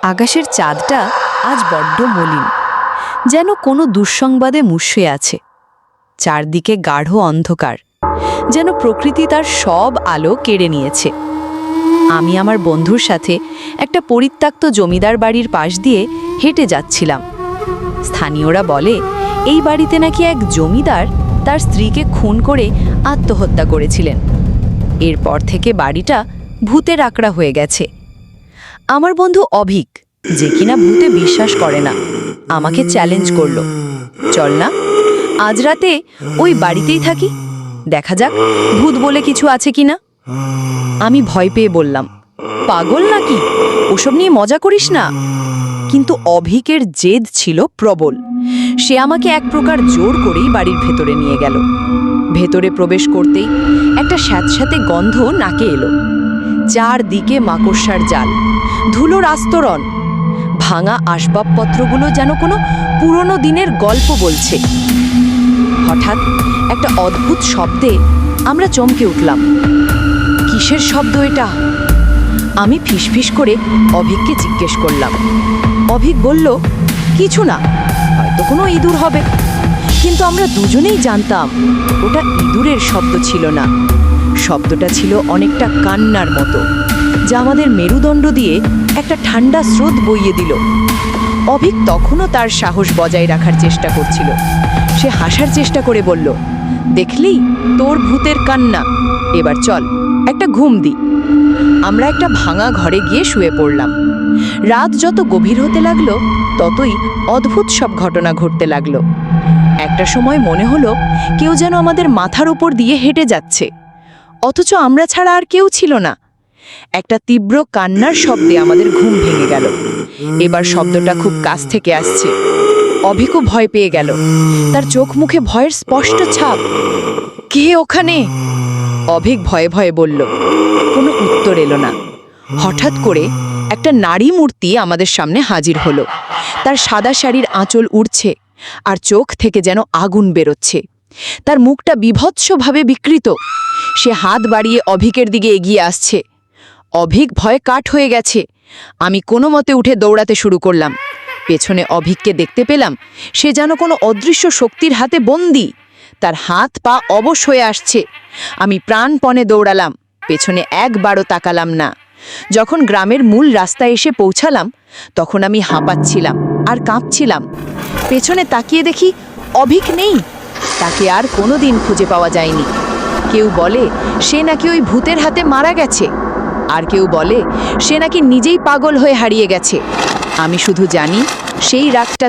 আকাশের চাঁদটা আজ বড্ড মলিন, যেন কোনো দুঃসংবাদে মুষে আছে। চারদিকে গাঢ় অন্ধকার, যেন প্রকৃতি তার সব আলো কেড়ে নিয়েছে। আমি আমার বন্ধুর সাথে একটা পরিত্যক্ত জমিদার বাড়ির পাশ দিয়ে হেঁটে যাচ্ছিলাম। স্থানীয়রা বলে এই বাড়িতে নাকি এক জমিদার তার স্ত্রীকে খুন করে আত্মহত্যা করেছিলেন। এরপর থেকে বাড়িটা ভূতের আঁকড়া হয়ে গেছে। আমার বন্ধু অভিক, যে কিনা ভূতে বিশ্বাস করে না, আমাকে চ্যালেঞ্জ করলো, চল না আজ রাতে ওই বাড়িতেই থাকি, দেখা যাক ভূত বলে কিছু আছে কিনা। আমি ভয় পেয়ে বললাম, পাগল নাকি, ওসব নিয়ে মজা করিস না। কিন্তু অভিকের জেদ ছিল প্রবল। সে আমাকে এক প্রকার জোর করেই বাড়ির ভেতরে নিয়ে গেল। ভেতরে প্রবেশ করতেই একটা স্যাঁতস্যাঁতে গন্ধ নাকে এলো। চারদিকে মাকড়সার জাল, ধুলোর আস্তরণ, ভাঙা আসবাবপত্রগুলো যেন কোনো পুরনো দিনের গল্প বলছে। হঠাৎ একটা অদ্ভুত শব্দে আমরা চমকে উঠলাম। কিসের শব্দ এটা? আমি ফিসফিস করে অভিককে জিজ্ঞেস করলাম। অভিক বলল, কিছু না, হয়তো কোনো ইঁদুর হবে। কিন্তু আমরা দুজনেই জানতাম ওটা ইঁদুরের শব্দ ছিল না। শব্দটা ছিল অনেকটা কান্নার মতো, যা আমাদের মেরুদণ্ড দিয়ে একটা ঠান্ডা স্রোত বইয়ে দিল। অভিক তখনও তার সাহস বজায় রাখার চেষ্টা করছিল। সে হাসার চেষ্টা করে বলল, দেখলি তোর ভূতের কান্না, এবার চল একটা ঘুম দি। আমরা একটা ভাঙা ঘরে গিয়ে শুয়ে পড়লাম। রাত যত গভীর হতে লাগলো ততই অদ্ভুত সব ঘটনা ঘটতে লাগলো। একটা সময় মনে হলো কেউ যেন আমাদের মাথার উপর দিয়ে হেঁটে যাচ্ছে, অথচ আমরা ছাড়া আর কেউ ছিল না। একটা তীব্র কান্নার শব্দে আমাদের ঘুম ভেঙে গেল। এবার শব্দটা খুব কাছ থেকে আসছে। অভিকও ভয় পেয়ে গেল, তার চোখ মুখে ভয়ের স্পষ্ট ছাপ। কে ওখানে? অভিক ভয়ে ভয়ে বলল। কোনো উত্তর এলো না। হঠাৎ করে একটা নারী মূর্তি আমাদের সামনে হাজির হলো। তার সাদা শাড়ির আঁচল উড়ছে আর চোখ থেকে যেন আগুন বেরোচ্ছে। তার মুখটা বীভৎসভাবে বিকৃত। সে হাত বাড়িয়ে অভিকের দিকে এগিয়ে আসছে। অভিক ভয়ে কাঠ হয়ে গেছে। আমি কোনো মতে উঠে দৌড়াতে শুরু করলাম। পেছনে অভিককে দেখতে পেলাম সে যেন কোনো অদৃশ্য শক্তির হাতে বন্দী। তার হাত পা অবশ হয়ে আসছে। আমি প্রাণপণে দৌড়ালাম, পেছনে একবারও তাকালাম না। যখন গ্রামের মূল রাস্তায় এসে পৌঁছালাম তখন আমি হাঁপাচ্ছিলাম আর কাঁপছিলাম। পেছনে তাকিয়ে দেখি অভিক নেই। তাকে আর কোনোদিন খুঁজে পাওয়া যায়নি। কেউ বলে সে নাকি ওই ভূতের হাতে মারা গেছে, আর কেউ বলে সে নাকি নিজেই পাগল হয়ে হারিয়ে গেছে। আমি শুধু জানি সেই রাতটা